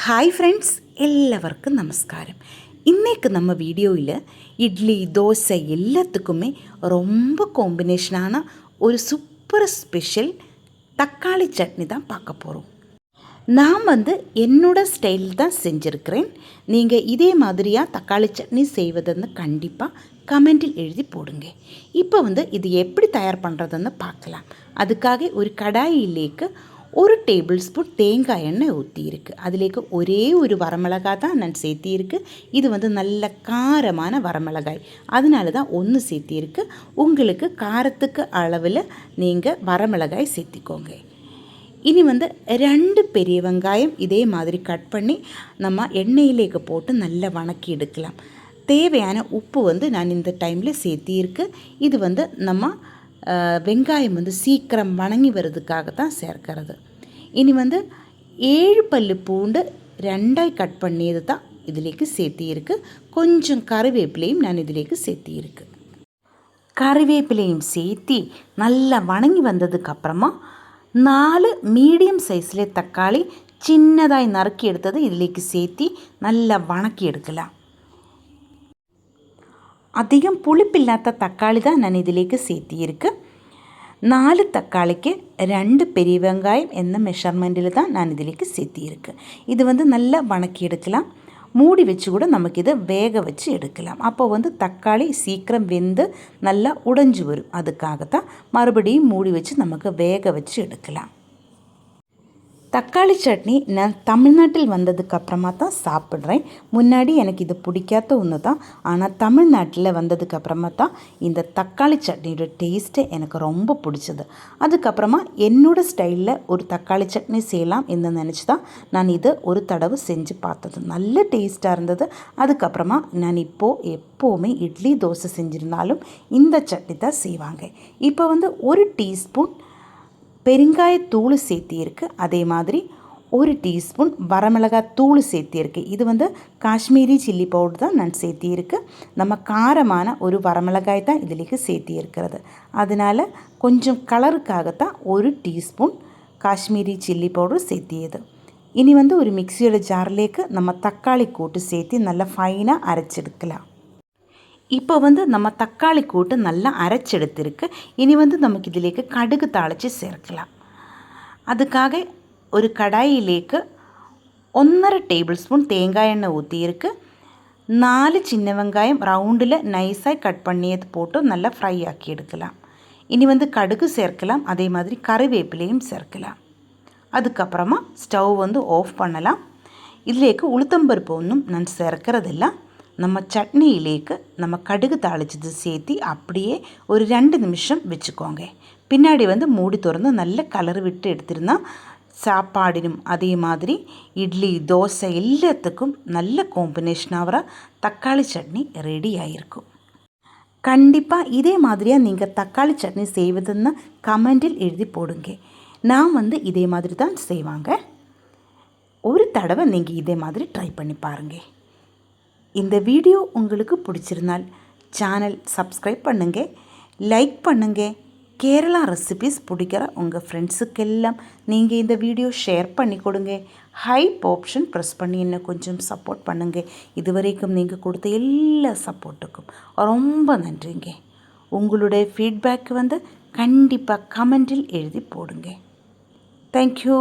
Hi friends, എല്ലാവർക്കും നമസ്കാരം. ഇന്നേക്ക് நம்ம வீடியோவில் இட்லி தோசை எல்லாத்துக்குமே ரொம்ப காம்பினேஷனான ஒரு சூப்பர் ஸ்பெஷல் தக்காளி சட்னி தான் பார்க்க போகிறோம். நான் என்னோட ஸ்டைல் தான் செஞ்சுருக்கிறேன். நீங்கள் இதே மாதிரியாக தக்காளி சட்னி செய்வதுன்னு கண்டிப்பாக கமெண்டில் எழுதி போடுங்க. இப்போ இது எப்படி தயார் பண்ணுறதுன்னு பார்க்கலாம். அதுக்காக ஒரு கடாயிலேக்கு ஒரு டேபிள் ஸ்பூன் தேங்காய் எண்ணெய் ஊற்றியிருக்கு. அதிலேக்கு ஒரே ஒரு வரமிளகாய் தான் நான் சேர்த்தியிருக்கு. இது நல்ல காரமான வரமிளகாய், அதனால தான் ஒன்று சேர்த்தியிருக்கு. உங்களுக்கு காரத்துக்கு அளவில் நீங்கள் வரமிளகாய் சேர்த்திக்கோங்க. இனி 2 பெரிய வெங்காயம் இதே மாதிரி கட் பண்ணி நம்ம எண்ணெயிலேக்கு போட்டு நல்லா வணக்கி எடுக்கலாம். தேவையான உப்பு நான் இந்த டைமில் சேர்த்தியிருக்கு. இது நம்ம வெங்காயம் சீக்கிரம் வணங்கி வர்றதுக்காக தான் சேர்க்கிறது. இனி 7 பல்லு பூண்டு 2ஆய் கட் பண்ணியது தான் இதிலேக்கு சேர்த்தியிருக்கு. கொஞ்சம் கறிவேப்பிலையும் நான் இதிலேக்கு சேர்த்தியிருக்கு. கறிவேப்பிலையும் சேர்த்தி நல்லா வணங்கி வந்ததுக்கப்புறமா 4 மீடியம் சைஸில் தக்காளி சின்னதாய் நறுக்கி எடுத்தது இதிலேக்கு சேர்த்தி நல்லா வணக்கி எடுக்கலாம். அதிகம் புளிப்பில்லாத தக்காளி தான் நான் இதிலேக்கு சேர்த்தியிருக்கு. 4 தக்காளிக்கு 2 பெரிய வெங்காயம் என்ற மெஷர்மெண்ட்டில் தான் நான் இதிலேக்கு சேர்த்தியிருக்கு. இது நல்லா வணக்கி எடுக்கலாம். மூடி வச்சு கூட நமக்கு இதை வேக வச்சு எடுக்கலாம். அப்போ தக்காளி சீக்கிரம் வெந்து நல்லா உடைஞ்சு வரும். அதுக்காகத்தான் மறுபடியும் மூடி வச்சு நமக்கு வேக வச்சு எடுக்கலாம். தக்காளி சட்னி நான் தமிழ்நாட்டில் வந்ததுக்கப்புறமா தான் சாப்பிட்றேன். முன்னாடி எனக்கு இது பிடிக்காத ஒன்று தான். ஆனால் தமிழ்நாட்டில் வந்ததுக்கப்புறமா தான் இந்த தக்காளி சட்னியோட டேஸ்ட்டு எனக்கு ரொம்ப பிடிச்சது. அதுக்கப்புறமா என்னோடய ஸ்டைலில் ஒரு தக்காளி சட்னி செய்யலாம் என்று நினச்சி தான் நான் இதை ஒரு தடவை செஞ்சு பார்த்தது. நல்ல டேஸ்ட்டாக இருந்தது. அதுக்கப்புறமா நான் எப்போவுமே இட்லி தோசை செஞ்சுருந்தாலும் இந்த சட்னி தான் செய்வாங்க. இப்போ 1 டீஸ்பூன் பெருங்காயத்தூள் சேர்த்தியிருக்கு. அதே மாதிரி 1 டீஸ்பூன் வரமிளகாய் தூள் சேர்த்தியிருக்கு. இது காஷ்மீரி சில்லி பவுடர் தான் நான் சேர்த்தியிருக்கு. நம்ம காரமான ஒரு வரமிளகாய் தான் இதிலேக்கு சேர்த்தியிருக்கிறது. அதனால் கொஞ்சம் கலருக்காகத்தான் 1 டீஸ்பூன் காஷ்மீரி சில்லி பவுடர் சேர்த்தியது. இனி ஒரு மிக்சியோட ஜார்லேக்கு நம்ம தக்காளி கூட்டு சேர்த்து நல்லா ஃபைனாக அரைச்செடுக்கலாம். இப்போ நம்ம தக்காளி கூட்டு நல்லா அரைச்செடுத்திருக்கு. இனி நமக்கு இதிலேக்கு கடுகு தாளித்து சேர்க்கலாம். அதுக்காக ஒரு கடாயிலேக்கு 1.5 டேபிள் ஸ்பூன் தேங்காய் எண்ணெய் ஊற்றியிருக்கு. 4 சின்ன வெங்காயம் ரவுண்டில் நைஸாக கட் பண்ணியது போட்டு நல்லா ஃப்ரை ஆக்கி எடுக்கலாம். இனி கடுகு சேர்க்கலாம். அதே மாதிரி கறிவேப்பிலையும் சேர்க்கலாம். அதுக்கப்புறமா ஸ்டவ் ஆஃப் பண்ணலாம். இதிலேக்கு உளுத்தம்பருப்பு ஒன்றும் நான் சேர்க்கிறதில்ல. நம்ம சட்னியிலேக்கு நம்ம கடுகு தாளிச்சது சேர்த்தி அப்படியே ஒரு 2 நிமிஷம் வச்சுக்கோங்க. பின்னாடி மூடி திறந்து நல்ல கலர் விட்டு எடுத்திருந்தால் சாப்பாடினும் அதே மாதிரி இட்லி தோசை எல்லாத்துக்கும் நல்ல காம்பினேஷனாக வர தக்காளி சட்னி ரெடி ஆகிருக்கும். கண்டிப்பாக இதே மாதிரியாக நீங்கள் தக்காளி சட்னி செய்வதுன்னு கமெண்டில் எழுதி போடுங்க. நான் இதே மாதிரி தான் செய்வாங்க. ஒரு தடவை நீங்கள் இதே மாதிரி ட்ரை பண்ணி பாருங்கள். இந்த வீடியோ உங்களுக்கு பிடிச்சிருந்தால் சேனல் சப்ஸ்கிரைப் பண்ணுங்கள், லைக் பண்ணுங்கள். கேரளா ரெசிபீஸ் பிடிக்கிற உங்கள் ஃப்ரெண்ட்ஸுக்கெல்லாம் நீங்கள் இந்த வீடியோ ஷேர் பண்ணி கொடுங்க. ஹைப் ஆப்ஷன் ப்ரெஸ் பண்ணி என்ன கொஞ்சம் சப்போர்ட் பண்ணுங்கள். இதுவரைக்கும் நீங்கள் கொடுத்த எல்லா சப்போர்ட்டுக்கும் ரொம்ப நன்றிங்க. உங்களுடைய ஃபீட்பேக் கண்டிப்பாக கமெண்டில் எழுதி போடுங்க. தேங்க்யூ.